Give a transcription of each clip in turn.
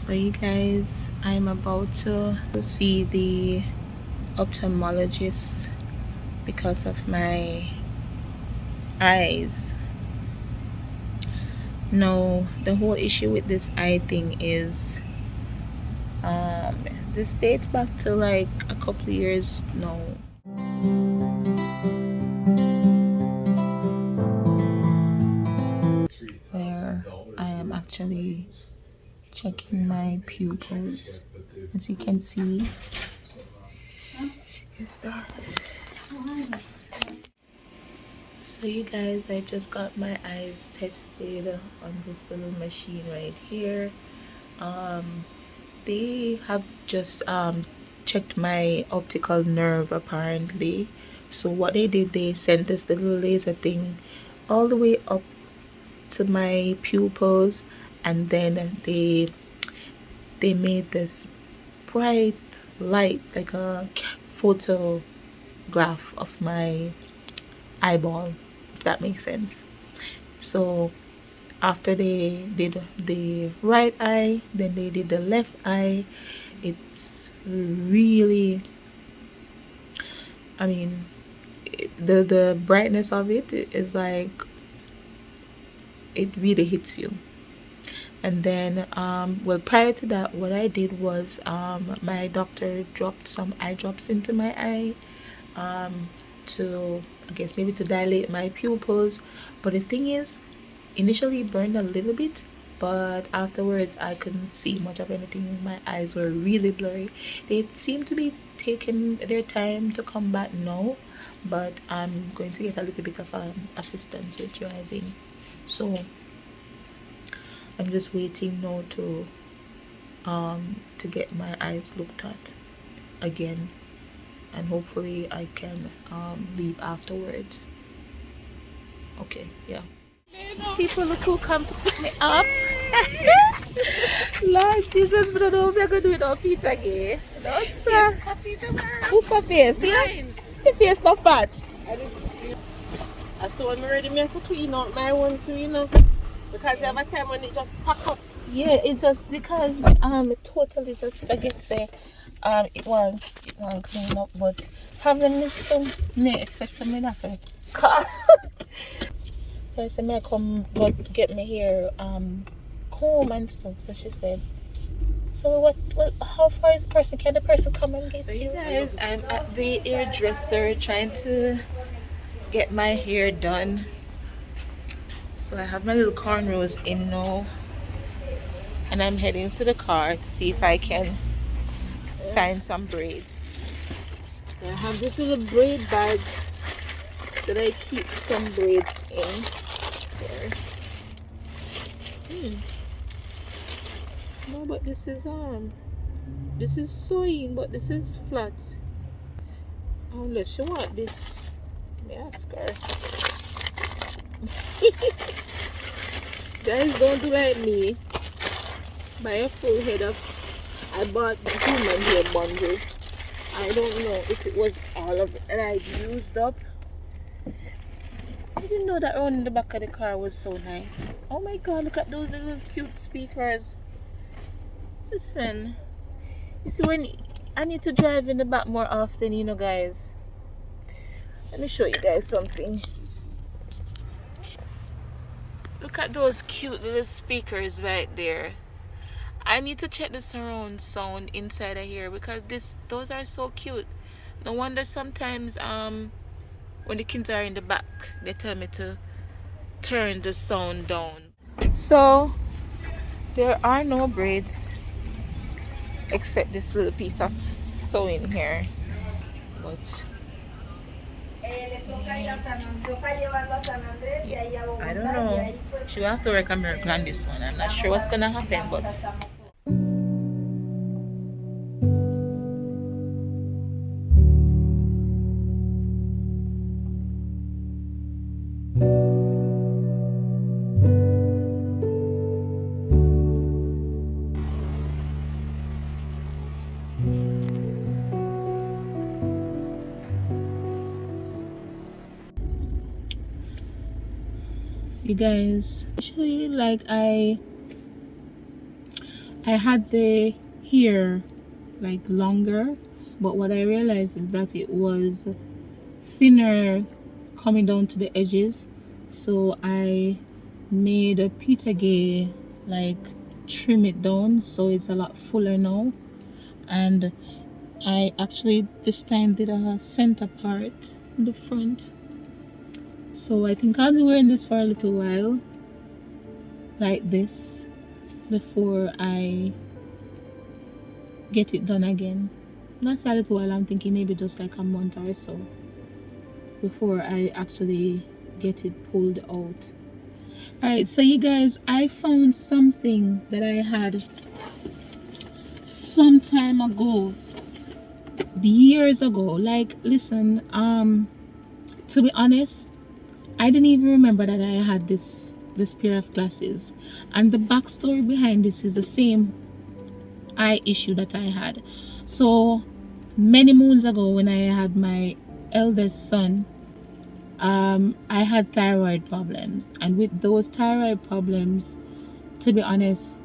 So you guys, I'm about to see the ophthalmologist because of my eyes. No, the whole issue with this eye thing is this dates back to like a couple of years now. Where I am actually checking my pupils, as you can see. Yes, sir. So you guys, I just got my eyes tested on this little machine right here. They have just checked my optical nerve apparently. So what they did, they sent this little laser thing all the way up to my pupils, and then they made this bright light, like a photograph of my eyeball, if that makes sense. So after they did the right eye, then they did the left eye. It's really, I mean, the brightness of it is like, it really hits you. And then well, prior to that, what I did was my doctor dropped some eye drops into my eye to, I guess, maybe to dilate my pupils. But the thing is, initially it burned a little bit, but afterwards I couldn't see much of anything. My eyes were really blurry. They seem to be taking their time to come back now, but I'm going to get a little bit of assistance with driving. So I'm just waiting now to get my eyes looked at again, and hopefully I can leave afterwards. Okay, yeah. People look who come to pick me up. Lord Jesus, but I don't know if you're going to do it on pizza again. No, sir. Who for face? The face not fat. I saw him already me for clean out my one too, you know. Because you have a time when it just pack up. Yeah, it's just because it totally just forget say it won't clean up, but having this thing, me expect something nothing. So I may come but get me here comb and stuff. So she said, so what how far is the person? Can the person come and get So you? you guys, I'm at the hairdresser trying to get my hair done. So I have my little cornrows in now. And I'm heading to the car to see if I can find some braids. So I have this little braid bag that I keep some braids in. There. No, but this is sewing, but this is flat. Unless you want this, may I ask her. Guys, don't do like me. Buy a full head of. I bought the human hair bundle. I don't know if it was all of it that I used up. I didn't know that one in the back of the car was so nice. Oh my god, look at those little cute speakers. Listen, you see, when I need to drive in the back more often, you know, guys. Let me show you guys something. Look at those cute little speakers right there. I need to check the surround sound inside of here because those are so cute. No wonder sometimes when the kids are in the back, they tell me to turn the sound down. So there are no braids except this little piece of sewing here. But yeah, I don't know. She will have to work a miracle on this one. I'm not sure what's gonna happen, but you guys, actually, like I I had the hair like longer, but what I realized is that it was thinner coming down to the edges. So I made a pita gay, like trim it down so it's a lot fuller now. And I actually this time did a center part in the front. So I think I'll be wearing this for a little while, like this, before I get it done again. Not a little while, I'm thinking maybe just like a month or so before I actually get it pulled out. Alright, so you guys, I found something that I had some time ago, years ago. Like, listen, to be honest, I didn't even remember that I had this pair of glasses, and the backstory behind this is the same eye issue that I had. So many moons ago, when I had my eldest son, I had thyroid problems, and with those thyroid problems, to be honest,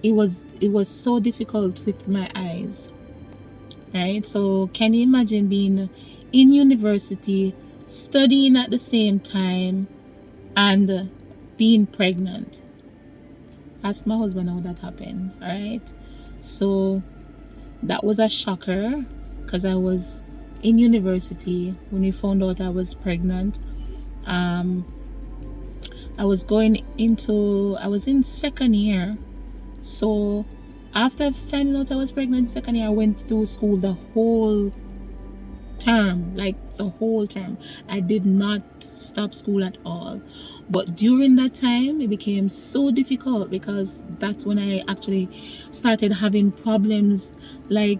it was so difficult with my eyes, right? So can you imagine being in university, studying at the same time, and being pregnant? Ask my husband how that happened. All right, so that was a shocker, because I was in university when we found out I was pregnant. I was in second year. So after finding out I was pregnant second year, I went through school the whole term, like the whole term. I did not stop school at all. But during that time, it became so difficult, because that's when I actually started having problems, like,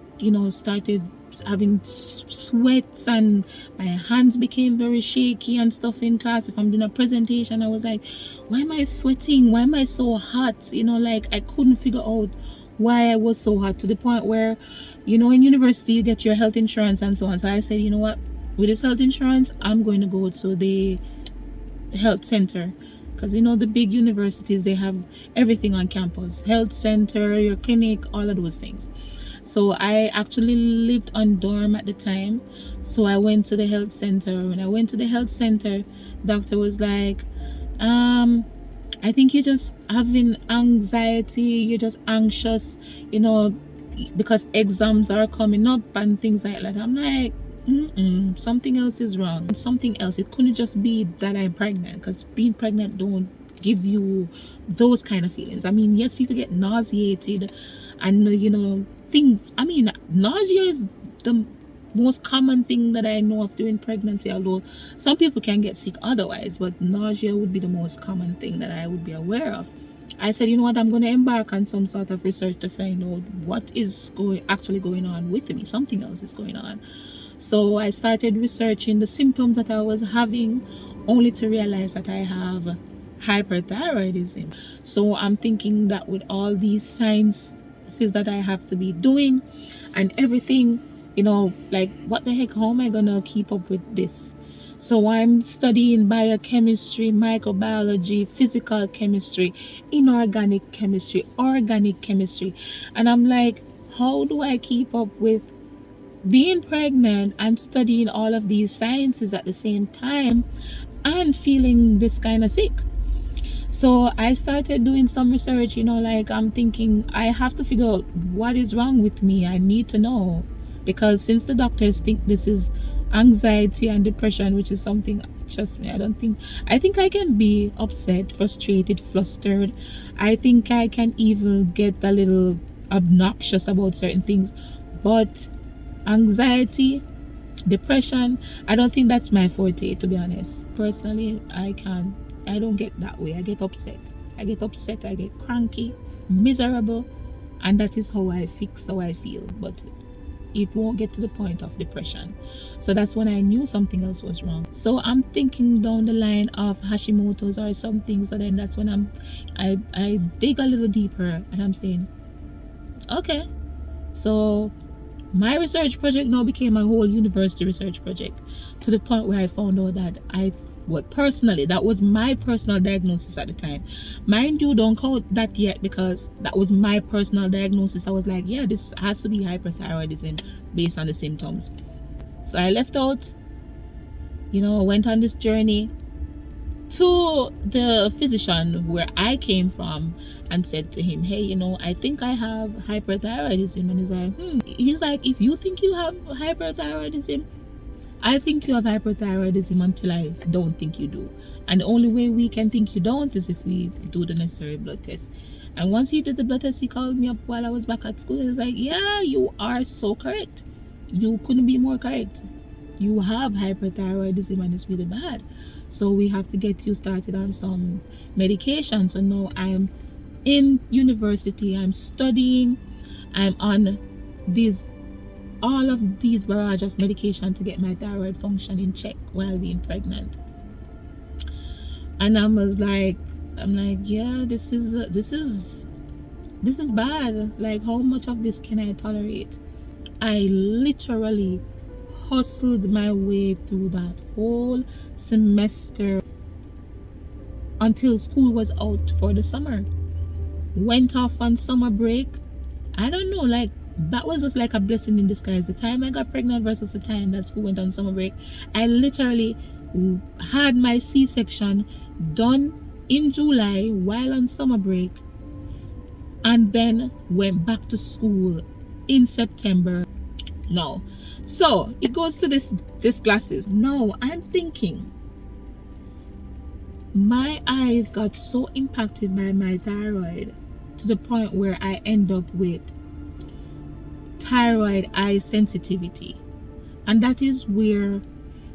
started having sweats, and my hands became very shaky and stuff in class. If I'm doing a presentation, I was like, why am I sweating? Why am I so hot? Like, I couldn't figure out why I was so hot, to the point where, in university you get your health insurance and so on. So I said, you know what, with this health insurance, I'm going to go to the health center, because the big universities, they have everything on campus: health center, your clinic, all of those things. So I actually lived on dorm at the time, so I went to the health center. When I went to the health center, doctor was like, I think you're just having anxiety, you're just anxious, because exams are coming up and things like that. I'm like, something else is wrong. Something else. It couldn't just be that I'm pregnant, because being pregnant don't give you those kind of feelings. I mean, yes, people get nauseated, and nausea is the most common thing that I know of during pregnancy, although some people can get sick otherwise, but nausea would be the most common thing that I would be aware of. I said, you know what, I'm going to embark on some sort of research to find out what is actually going on with me. Something else is going on. So I started researching the symptoms that I was having, only to realize that I have hyperthyroidism. So I'm thinking that with all these signs that I have to be doing and everything, like, what the heck, how am I gonna keep up with this? So I'm studying biochemistry, microbiology, physical chemistry, inorganic chemistry, organic chemistry, and I'm like, how do I keep up with being pregnant and studying all of these sciences at the same time and feeling this kind of sick? So I started doing some research, like, I'm thinking, I have to figure out what is wrong with me. I need to know, because since the doctors think this is anxiety and depression, which is something, trust me, I think I can be upset, frustrated, flustered. I think I can even get a little obnoxious about certain things, but anxiety, depression, I don't think that's my forte, to be honest. Personally, I don't get that way. I get upset, I get cranky, miserable, and that is how I feel, but it won't get to the point of depression. So that's when I knew something else was wrong. So I'm thinking down the line of Hashimoto's or something. So then that's when I dig a little deeper, and I'm saying, okay, so my research project now became a whole university research project, to the point where I found out that But personally, that was my personal diagnosis at the time. Mind you, don't count that yet, because that was my personal diagnosis. I was like, yeah, this has to be hyperthyroidism based on the symptoms. So I left out, went on this journey to the physician where I came from and said to him, hey, I think I have hyperthyroidism. And he's like, if you think you have hyperthyroidism, I think you have hyperthyroidism until I don't think you do. And the only way we can think you don't is if we do the necessary blood test. And once he did the blood test, he called me up while I was back at school. He was like, yeah, you are so correct. You couldn't be more correct. You have hyperthyroidism and it's really bad. So we have to get you started on some medication. So now I'm in university, I'm studying, I'm on all of these barrage of medication to get my thyroid function in check while being pregnant. And I'm like, yeah, this is bad. Like, how much of this can I tolerate? I literally hustled my way through that whole semester until school was out for the summer. Went off on summer break. I don't know, like, that was just like a blessing in disguise. The time I got pregnant versus the time that school went on summer break, I literally had my C-section done in July while on summer break, and then went back to school in September. No. So it goes to this glasses. No, I'm thinking my eyes got so impacted by my thyroid to the point where I end up with thyroid eye sensitivity. And that is where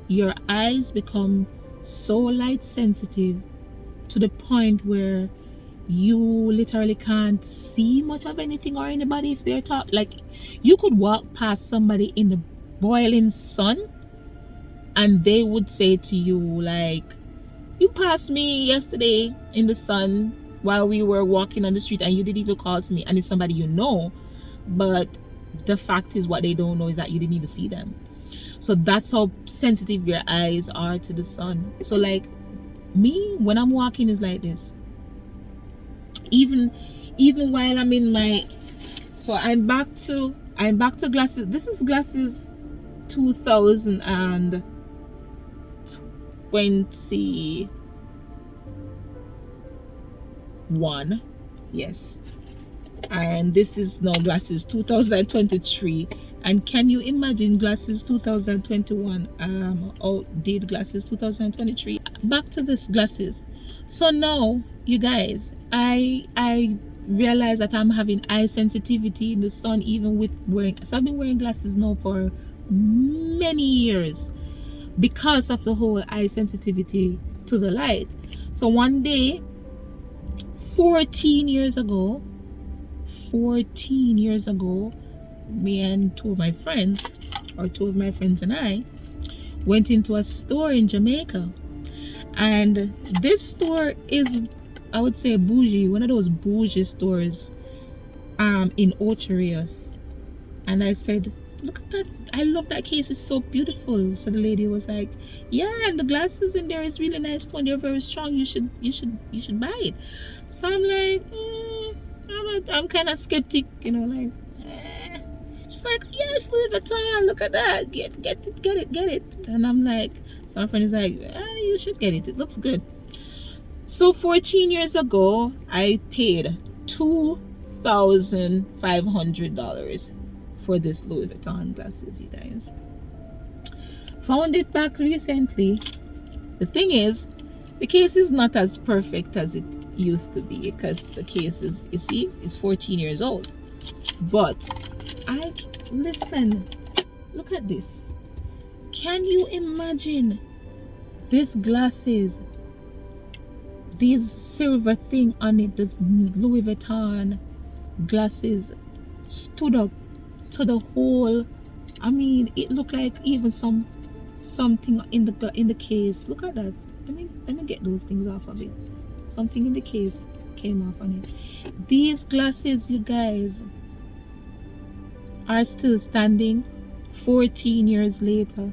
your eyes become so light sensitive to the point where you literally can't see much of anything or anybody if they're like, you could walk past somebody in the boiling sun and they would say to you, like, you passed me yesterday in the sun while we were walking on the street and you didn't even call to me, and it's somebody you know, but the fact is, what they don't know is that you didn't even see them. So that's how sensitive your eyes are to the sun. So like me, when I'm walking, is like this. Even while I'm in my, so I'm back to glasses. This is glasses 2021. Yes. And this is now glasses 2023. And can you imagine glasses 2021 outdid glasses 2023? Back to this glasses. So now, you guys, I realize that I'm having eye sensitivity in the sun, even with wearing, so I've been wearing glasses now for many years because of the whole eye sensitivity to the light. So one day, 14 years ago, me and two of my friends and I went into a store in Jamaica. And this store is, I would say, bougie, one of those bougie stores in Ocherius. And I said, look at that, I love that case, it's so beautiful. So the lady was like, yeah, and the glasses in there is really nice too, and they're very strong, you should buy it. So I'm like, I'm kind of skeptic, like, she's like, yes, Louis Vuitton, look at that, get it. And I'm like, so my friend is like, you should get it, it looks good. So 14 years ago, I paid $2,500 for this Louis Vuitton glasses, you guys. Found it back recently. The thing is, the case is not as perfect as it used to be, because the case is, you see, it's 14 years old. But listen, look at this. Can you imagine these glasses, these silver thing on it, this Louis Vuitton glasses, stood up to the whole, I mean, it looked like even something in the case. Look at that. Let me get those things off of it. Something in the case came off on it. These glasses, you guys, are still standing 14 years later.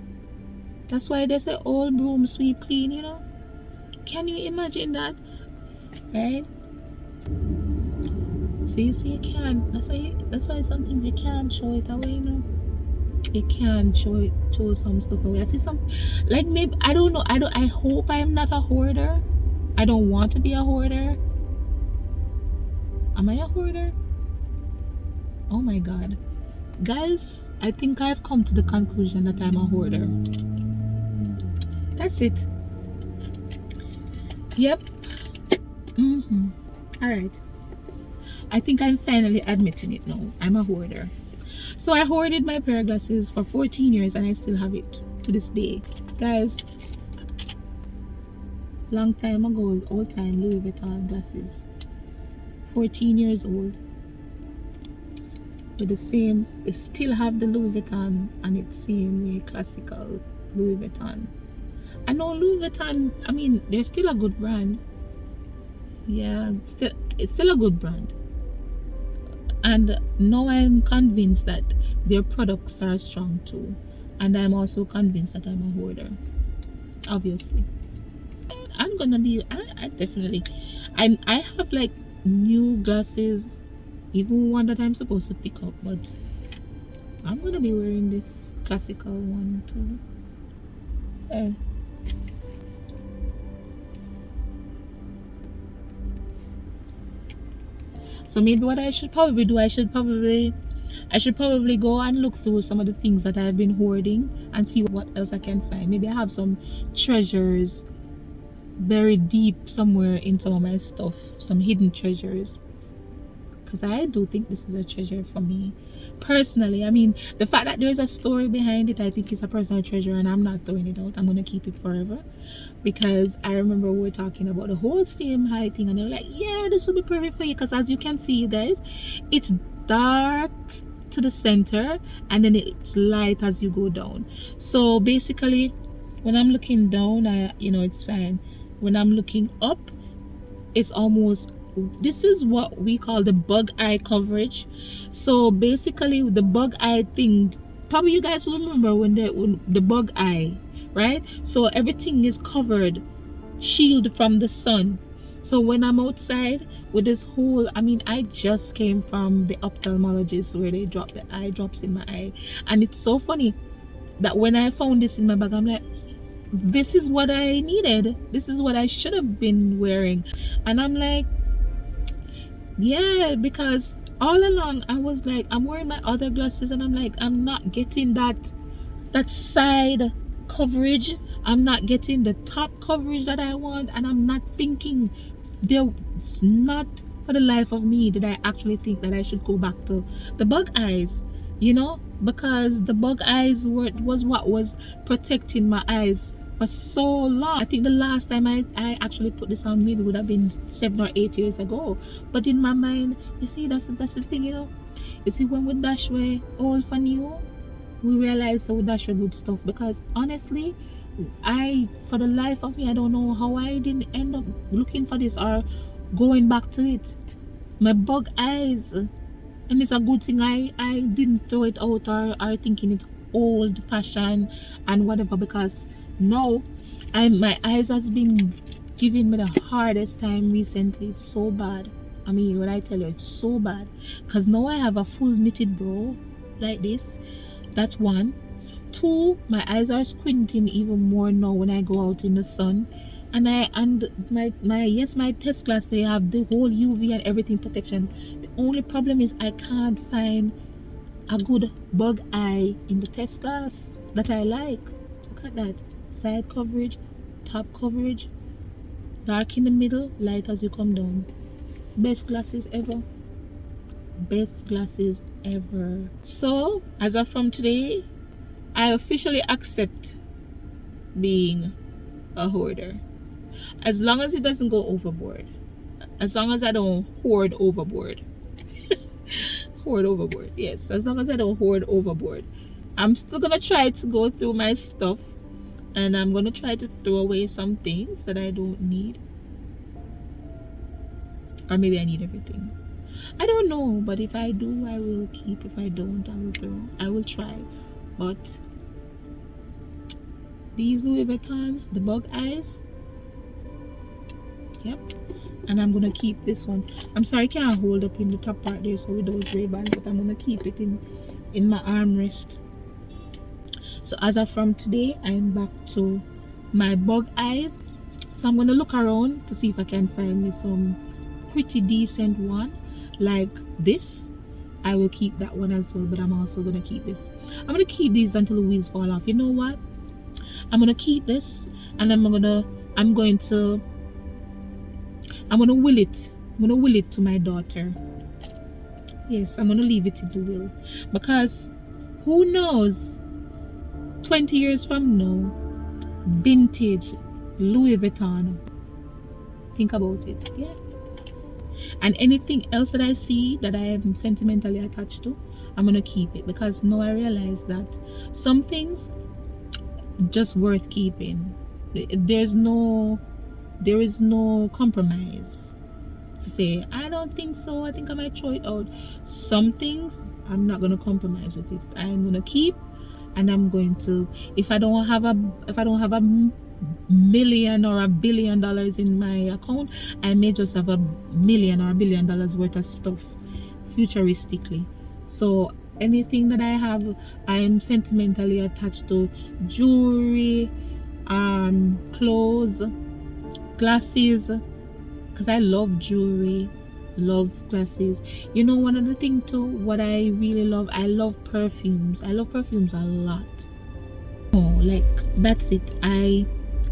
That's why they say old broom sweep clean, Can you imagine that? Right? So you see, you can't. That's why some things you can't show it away. You know, you can't show some stuff away. I see some, like maybe I don't know. I hope I'm not a hoarder. I don't want to be a hoarder. Am I a hoarder? Oh my god, guys! I think I've come to the conclusion that I'm a hoarder. That's it. Yep. All right. I think I'm finally admitting it now. I'm a hoarder. So I hoarded my pair of glasses for 14 years and I still have it to this day. Guys, long time ago, old time Louis Vuitton glasses. 14 years old. With the same, they still have the Louis Vuitton and it's same way classical Louis Vuitton. I know Louis Vuitton, I mean, they're still a good brand. Yeah, it's still a good brand. And now I'm convinced that their products are strong too. And I'm also convinced that I'm a hoarder. Obviously. I'm gonna be, I definitely, I have like new glasses, even one that I'm supposed to pick up, but I'm gonna be wearing this classical one too. So maybe what I should probably do, I should probably go and look through some of the things that I've been hoarding and see what else I can find. Maybe I have some treasures buried deep somewhere in some of my stuff, some hidden treasures. Because I do think this is a treasure for me personally. I mean, the fact that there's a story behind it, I think it's a personal treasure and I'm not throwing it out. I'm going to keep it forever. Because I remember we were talking about the whole same high thing and they were like, yeah, this will be perfect for you. Because as you can see, you guys, it's dark to the center and then it's light as you go down. So basically, when I'm looking down, it's fine. When I'm looking up, it's almost, this is what we call the bug eye coverage. So basically the bug eye thing, probably you guys remember when the bug eye, right? So everything is covered, shield from the sun. So when I'm outside with this whole, I mean, I just came from the ophthalmologist where they drop the eye drops in my eye, and it's so funny that when I found this in my bag, I'm like, this is what I needed, this is what I should have been wearing. And I'm like, yeah, because all along I was like, I'm wearing my other glasses and I'm like, I'm not getting that side coverage, I'm not getting the top coverage that I want, and I'm not thinking, they're not, for the life of me did I actually think that I should go back to the bug eyes, because the bug eyes was what was protecting my eyes for so long. I think the last time I actually put this on maybe would have been 7 or 8 years ago. But in my mind, you see, that's the thing, you see, when we dash way old for new, we realize that we dash way good stuff. Because honestly, for the life of me, I don't know how I didn't end up looking for this or going back to it. My bug eyes, and it's a good thing I didn't throw it out or thinking it's old fashioned and whatever, because now my eyes has been giving me the hardest time recently. It's so bad. I mean, when I tell you, it's so bad, because now I have a full knitted brow like this. That's one. Two, my eyes are squinting even more now when I go out in the sun. And my test glass, they have the whole UV and everything protection. The only problem is I can't find a good bug eye in the test glass that I like. Look at that. Side coverage, top coverage, dark in the middle, light as you come down. Best glasses ever. Best glasses ever. So as of from today, I officially accept being a hoarder. As long as it doesn't go overboard. As long as I don't hoard overboard. Hoard overboard, yes. As long as I don't hoard overboard. I'm still gonna try to go through my stuff, and I'm gonna try to throw away some things that I don't need. Or maybe I need everything. I don't know, but if I do, I will keep. If I don't, I will throw. I will try. But these Louis Vuittons, the bug eyes, Yep. And I'm gonna keep this one. I'm sorry I can't hold up in the top part there, so with those Ray-Bans, but I'm gonna keep it in my armrest. So as of from today, I'm back to my bug eyes. So I'm gonna look around to see if I can find me some pretty decent one like this. I will keep that one as well, but I'm also gonna keep this. I'm gonna keep these until the wheels fall off. You know what? I'm gonna keep this, and I'm gonna will it. I'm gonna will it to my daughter. Yes, I'm gonna leave it in the will, because who knows? 20 years from now, vintage Louis Vuitton. Think about it. Yeah. And anything else that I see that I am sentimentally attached to, I'm gonna keep it, because now I realize that some things just worth keeping. There is no compromise to say I don't think so, I think I might throw it out. Some things I'm not gonna compromise with it. I'm gonna keep, and I'm going to, if I don't have a million or $1 billion in my account, I may just have $1 million or $1 billion worth of stuff futuristically. So anything that I have, I'm sentimentally attached to. Jewelry, clothes, glasses, because I love jewelry, love glasses. You know, one other thing too, what I really love, I love perfumes. I love perfumes a lot. Oh, like, that's it.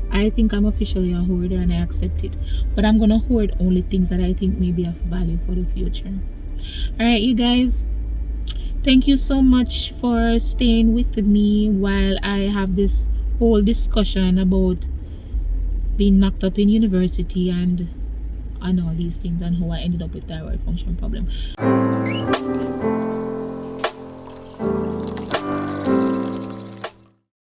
I think I'm officially a hoarder, and I accept it. But I'm gonna hoard only things that I think may be of value for the future. Alright, you guys, thank you so much for staying with me while I have this whole discussion about being knocked up in university and all these things, and how I ended up with thyroid function problem.